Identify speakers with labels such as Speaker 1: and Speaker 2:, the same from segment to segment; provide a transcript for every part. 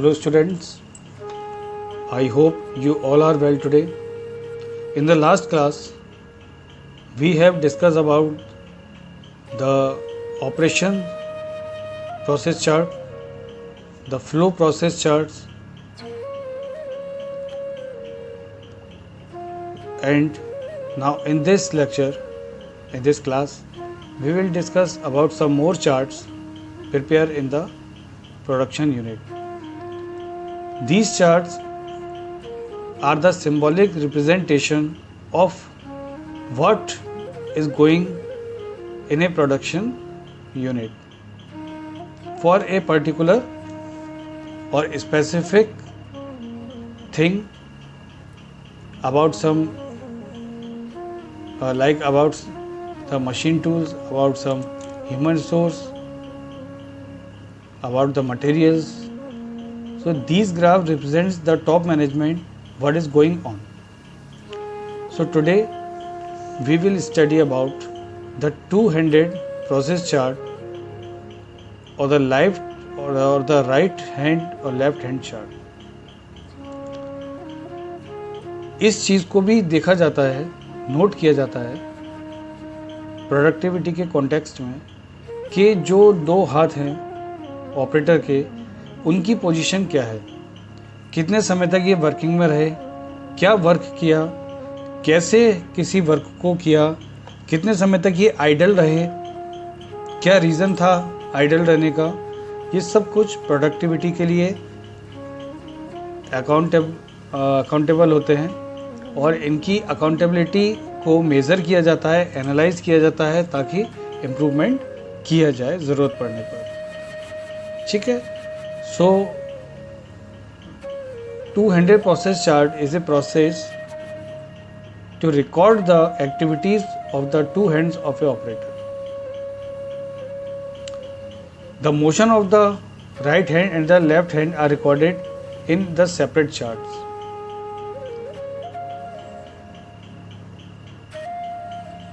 Speaker 1: Hello students, I hope you all are well today. In the last class, we have discussed about the operation process chart, the flow process charts, and now in this lecture, in this class, we will discuss about some more charts prepared in the production unit. These charts are the symbolic representation of what is going in a production unit for a particular or specific thing about some about the machine tools, about some human resource, about the materials. So these graph represents the top management, what is going on. So today we will study about the two-handed process chart or the left or the right hand or left hand chart. इस चीज़ को भी देखा जाता है, note किया जाता है productivity के कॉन्टेक्स्ट में कि जो दो हाथ हैं ऑपरेटर के, उनकी पोजीशन क्या है, कितने समय तक ये वर्किंग में रहे, क्या वर्क किया, कैसे किसी वर्क को किया, कितने समय तक ये आइडल रहे, क्या रीज़न था आइडल रहने का। ये सब कुछ प्रोडक्टिविटी के लिए अकाउंटेबल होते हैं और इनकी अकाउंटेबिलिटी को मेज़र किया जाता है, एनालाइज किया जाता है ताकि इम्प्रूवमेंट किया जाए ज़रूरत पड़ने पर। ठीक है। So, two-handed process chart is a process to record the activities of the two hands of a operator. The motion of the right hand and the left hand are recorded in the separate charts.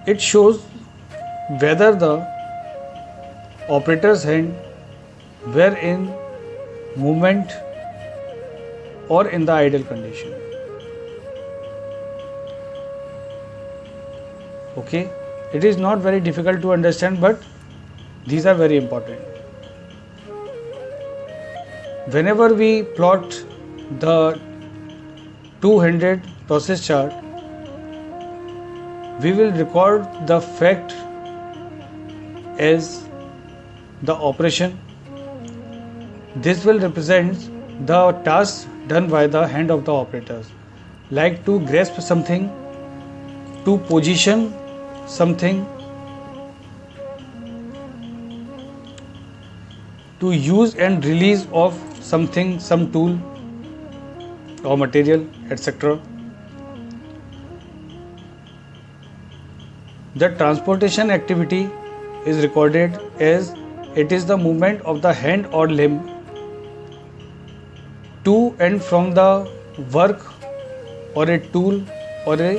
Speaker 1: It shows whether the operator's hand were in movement or in the idle condition. Okay, it is not very difficult to understand, but these are very important. Whenever we plot the two-handed process chart, we will record the fact as the operation. This will represent the task done by the hand of the operators, like to grasp something, to position something, to use and release of something, some tool or material, etc. The transportation activity is recorded as it is the movement of the hand or limb to and from the work or a tool or a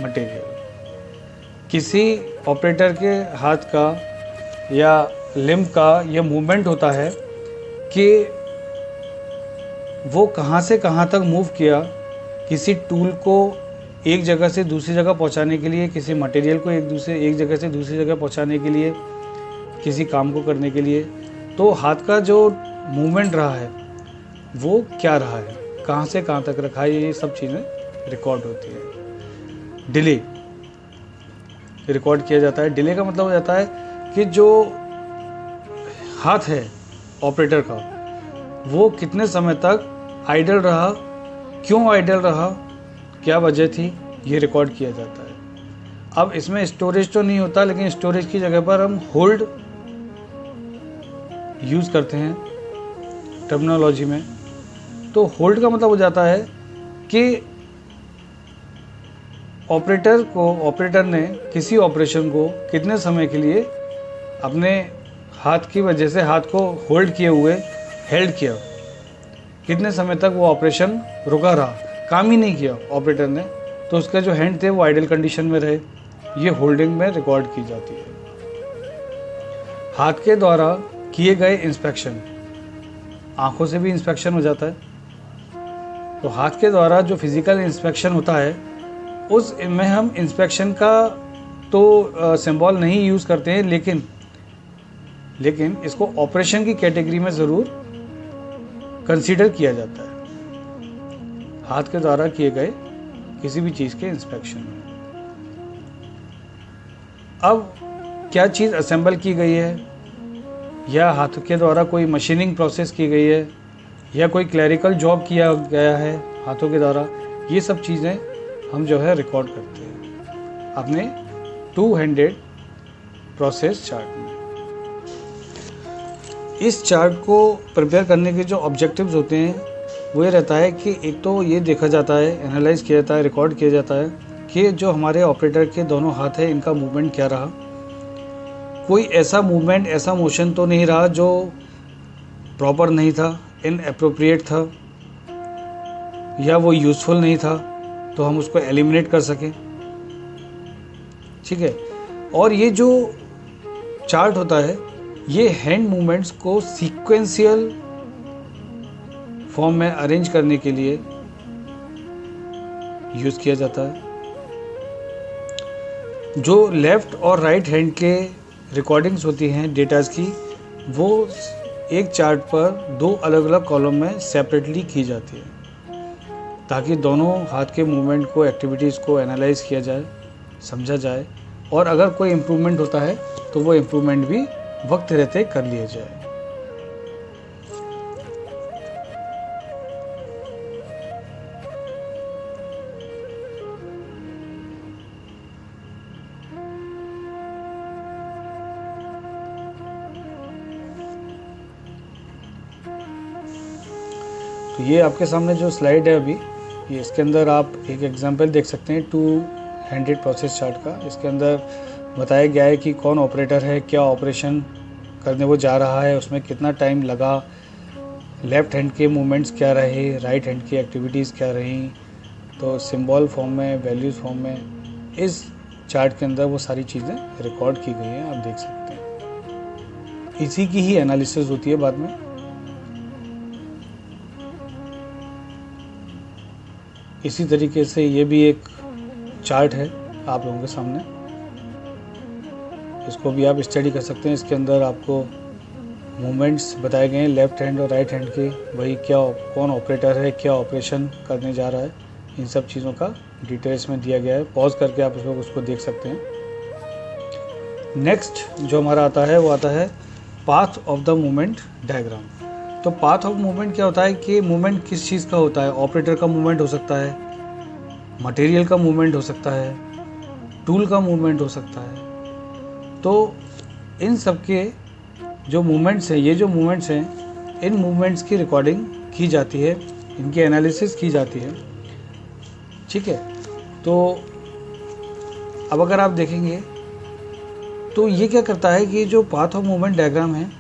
Speaker 1: material. किसी operator के हाथ का या limb का यह movement होता है कि वो कहाँ से कहाँ तक मूव किया, किसी टूल को एक जगह से दूसरी जगह पहुँचाने के लिए, किसी मटेरियल को एक जगह से दूसरी जगह पहुँचाने के लिए, किसी काम को करने के लिए। तो हाथ का जो मूवमेंट रहा है वो क्या रहा है, कहाँ से कहाँ तक रखा है, ये सब चीज़ें रिकॉर्ड होती है। डिले रिकॉर्ड किया जाता है। डिले का मतलब हो जाता है कि जो हाथ है ऑपरेटर का वो कितने समय तक आइडल रहा, क्यों आइडल रहा, क्या वजह थी, ये रिकॉर्ड किया जाता है। अब इसमें स्टोरेज तो नहीं होता, लेकिन स्टोरेज की जगह पर हम होल्ड यूज़ करते हैं टर्मिनोलॉजी में। तो होल्ड का मतलब हो जाता है कि ऑपरेटर ने किसी ऑपरेशन को कितने समय के लिए अपने हाथ की वजह से हाथ को होल्ड किए हुए हेल्ड किया, कितने समय तक वो ऑपरेशन रुका रहा, काम ही नहीं किया ऑपरेटर ने, तो उसके जो हैंड थे वो आइडल कंडीशन में रहे। ये होल्डिंग में रिकॉर्ड की जाती है। हाथ के द्वारा किए गए इंस्पेक्शन, आँखों से भी इंस्पेक्शन हो जाता है। तो हाथ के द्वारा जो फिज़िकल इंस्पेक्शन होता है उस में हम इंस्पेक्शन का तो सिंबल नहीं यूज़ करते हैं, लेकिन इसको ऑपरेशन की कैटेगरी में ज़रूर कंसीडर किया जाता है, हाथ के द्वारा किए गए किसी भी चीज़ के इंस्पेक्शन में। अब क्या चीज़ असेंबल की गई है या हाथ के द्वारा कोई मशीनिंग प्रोसेस की गई है या कोई क्लरिकल जॉब किया गया है हाथों के द्वारा, ये सब चीज़ें हम जो है रिकॉर्ड करते हैं अपने 2 हैंडेड प्रोसेस चार्ट में। इस चार्ट को प्रिपेयर करने के जो ऑब्जेक्टिव्स होते हैं वो ये रहता है कि एक तो ये देखा जाता है, एनालाइज किया जाता है, रिकॉर्ड किया जाता है कि जो हमारे ऑपरेटर के दोनों हाथ हैं इनका मूवमेंट क्या रहा, कोई ऐसा मूवमेंट, ऐसा मोशन तो नहीं रहा जो प्रॉपर नहीं था, इनएप्रोप्रिएट था या वो यूज़फुल नहीं था, तो हम उसको एलिमिनेट कर सकें। ठीक है। और ये जो चार्ट होता है ये हैंड मूवमेंट्स को सीक्वेंशियल फॉर्म में अरेंज करने के लिए यूज़ किया जाता है। जो लेफ़्ट और राइट हैंड के रिकॉर्डिंग्स होती हैं डेटाज की, वो एक चार्ट पर 2 अलग अलग कॉलम में सेपरेटली की जाती है ताकि दोनों हाथ के मूवमेंट को, एक्टिविटीज़ को एनालाइज किया जाए, समझा जाए, और अगर कोई इम्प्रूवमेंट होता है तो वो इम्प्रूवमेंट भी वक्त रहते कर लिया जाए। तो ये आपके सामने जो स्लाइड है अभी, ये इसके अंदर आप एक एग्जांपल देख सकते हैं 2 हैंडेड प्रोसेस चार्ट का। इसके अंदर बताया गया है कि कौन ऑपरेटर है, क्या ऑपरेशन करने वो जा रहा है, उसमें कितना टाइम लगा, लेफ़्ट हैंड के मूवमेंट्स क्या रहे, राइट हैंड की एक्टिविटीज़ क्या रहीं। तो सिंबल फॉर्म में, वैल्यूज़ फॉर्म में इस चार्ट के अंदर वो सारी चीज़ें रिकॉर्ड की गई हैं, आप देख सकते हैं। इसी की ही एनालिसिस होती है बाद में। इसी तरीके से ये भी एक चार्ट है आप लोगों के सामने, इसको भी आप स्टडी कर सकते हैं। इसके अंदर आपको मूवमेंट्स बताए गए हैं लेफ़्ट हैंड और राइट हैंड के, वही क्या, कौन ऑपरेटर है, क्या ऑपरेशन करने जा रहा है, इन सब चीज़ों का डिटेल्स में दिया गया है। पॉज करके आप उसको देख सकते हैं। नेक्स्ट जो हमारा आता है वो आता है path of the movement diagram. तो पाथ ऑफ मूवमेंट क्या होता है कि मूवमेंट किस चीज़ का होता है। ऑपरेटर का मूवमेंट हो सकता है, मटेरियल का मूवमेंट हो सकता है, टूल का मूवमेंट हो सकता है। तो इन सब के जो मूवमेंट्स हैं, ये जो मूवमेंट्स हैं, इन मूवमेंट्स की रिकॉर्डिंग की जाती है, इनकी एनालिसिस की जाती है। ठीक है। तो अब अगर आप देखेंगे तो ये क्या करता है कि जो पाथ ऑफ मूवमेंट डायग्राम है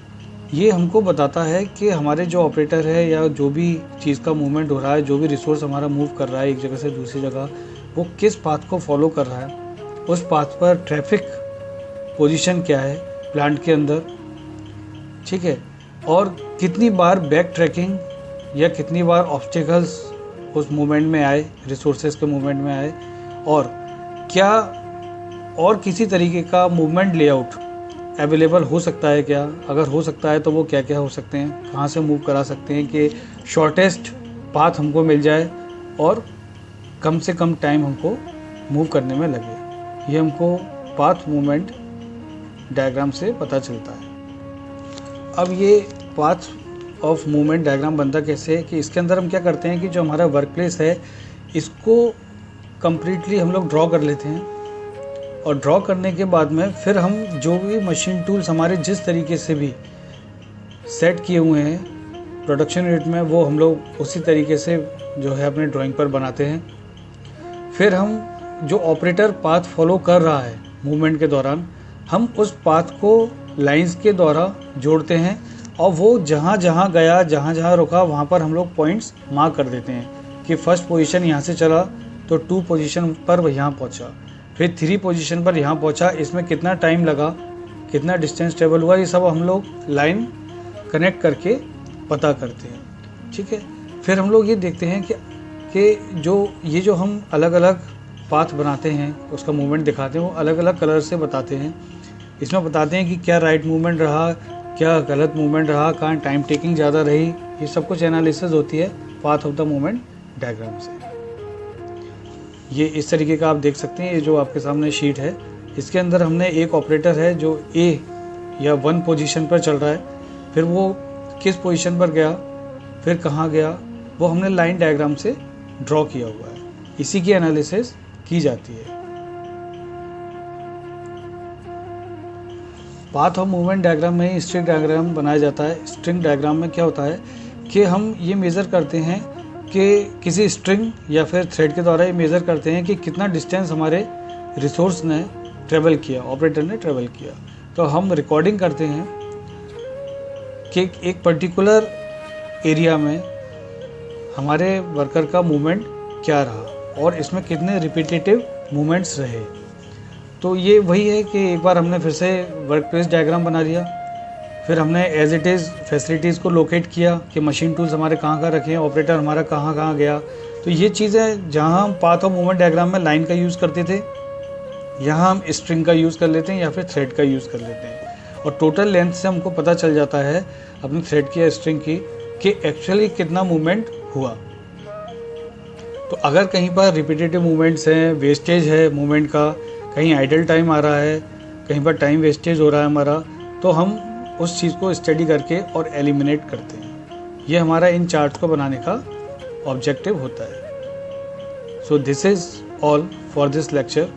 Speaker 1: ये हमको बताता है कि हमारे जो ऑपरेटर है या जो भी चीज़ का मूवमेंट हो रहा है, जो भी रिसोर्स हमारा मूव कर रहा है एक जगह से दूसरी जगह, वो किस पाथ को फॉलो कर रहा है, उस पाथ पर ट्रैफिक पोजीशन क्या है प्लांट के अंदर। ठीक है। और कितनी बार बैक ट्रैकिंग या कितनी बार ऑब्स्टिकल्स उस मूवमेंट में आए, रिसोर्सेज के मूवमेंट में आए, और क्या और किसी तरीके का मूवमेंट लेआउट अवेलेबल हो सकता है क्या, अगर हो सकता है तो वो क्या क्या हो सकते हैं, कहाँ से मूव करा सकते हैं कि शॉर्टेस्ट पाथ हमको मिल जाए और कम से कम टाइम हमको मूव करने में लगे। ये हमको पाथ मूवमेंट डायग्राम से पता चलता है। अब ये पाथ ऑफ मूवमेंट डायग्राम बनता कैसे है कि इसके अंदर हम क्या करते हैं कि जो हमारा वर्क प्लेस है इसको कम्प्लीटली हम लोग ड्रॉ कर लेते हैं, और ड्रॉ करने के बाद में फिर हम जो भी मशीन टूल्स हमारे जिस तरीके से भी सेट किए हुए हैं प्रोडक्शन यूनिट में, वो हम लोग उसी तरीके से जो है अपने ड्राइंग पर बनाते हैं। फिर हम जो ऑपरेटर पाथ फॉलो कर रहा है मूवमेंट के दौरान, हम उस पाथ को लाइंस के द्वारा जोड़ते हैं, और वो जहाँ जहाँ गया, जहाँ जहाँ रुका, वहाँ पर हम लोग पॉइंट्स मार्क कर देते हैं कि फर्स्ट पोजीशन यहाँ से चला तो 2 पोजीशन पर वह यहाँ पहुँचा, फिर 3 पोजीशन पर यहाँ पहुँचा, इसमें कितना टाइम लगा, कितना डिस्टेंस ट्रेवल हुआ, ये सब हम लोग लाइन कनेक्ट करके पता करते हैं, ठीक है। फिर हम लोग ये देखते हैं कि जो हम अलग अलग पाथ बनाते हैं, उसका मूवमेंट दिखाते हैं, वो अलग अलग कलर से बताते हैं। इसमें बताते हैं कि क्या राइट मूवमेंट रहा, क्या गलत मूवमेंट रहा, कहाँ टाइम टेकिंग ज़्यादा रही, ये सब कुछ एनालिसिस होती है path of the movement diagram से। ये इस तरीके का आप देख सकते हैं, ये जो आपके सामने शीट है, इसके अंदर हमने एक ऑपरेटर है जो ए या 1 पोजीशन पर चल रहा है, फिर वो किस पोजीशन पर गया, फिर कहाँ गया, वो हमने लाइन डायग्राम से ड्रॉ किया हुआ है। इसी की एनालिसिस की जाती है। पाथ ऑफ मूवमेंट डायग्राम में ही स्ट्रिंग डायग्राम बनाया जाता है। स्ट्रिंग डायग्राम में क्या होता है कि हम ये मेज़र करते हैं कि किसी स्ट्रिंग या फिर थ्रेड के द्वारा ये मेज़र करते हैं कि कितना डिस्टेंस हमारे रिसोर्स ने ट्रेवल किया, ऑपरेटर ने ट्रेवल किया। तो हम रिकॉर्डिंग करते हैं कि एक पर्टिकुलर एरिया में हमारे वर्कर का मूवमेंट क्या रहा और इसमें कितने रिपीटेटिव मूवमेंट्स रहे। तो ये वही है कि एक बार हमने फिर से वर्क प्लेस डायग्राम बना लिया, फिर हमने एज इट इज़ फैसिलिटीज़ को लोकेट किया कि मशीन टूल्स हमारे कहाँ कहाँ रखे हैं, ऑपरेटर हमारा कहाँ कहाँ गया। तो ये चीज़ें जहाँ हम पाथ ऑफ मूवमेंट डायग्राम में लाइन का यूज़ करते थे, यहाँ हम स्ट्रिंग का यूज़ कर लेते हैं या फिर थ्रेड का यूज़ कर लेते हैं। और टोटल लेंथ से हमको पता चल जाता है अपनी थ्रेड की या स्ट्रिंग की कि एक्चुअली कितना मूवमेंट हुआ। तो अगर कहीं पर रिपीटेटिव मूवमेंट्स हैं, वेस्टेज है मूवमेंट का, कहीं आइडल टाइम आ रहा है, कहीं पर टाइम वेस्टेज हो रहा है हमारा, तो हम उस चीज़ को स्टडी करके और एलिमिनेट करते हैं। ये हमारा इन चार्ट्स को बनाने का ऑब्जेक्टिव होता है। So this is all for this lecture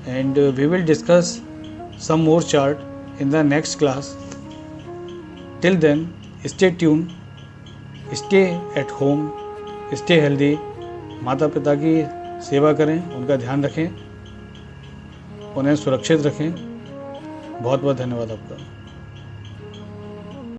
Speaker 1: and we will discuss some more chart in the next class. Till then stay tune, stay at home, stay healthy. माता पिता की सेवा करें, उनका ध्यान रखें, उन्हें सुरक्षित रखें। बहुत बहुत धन्यवाद आपका।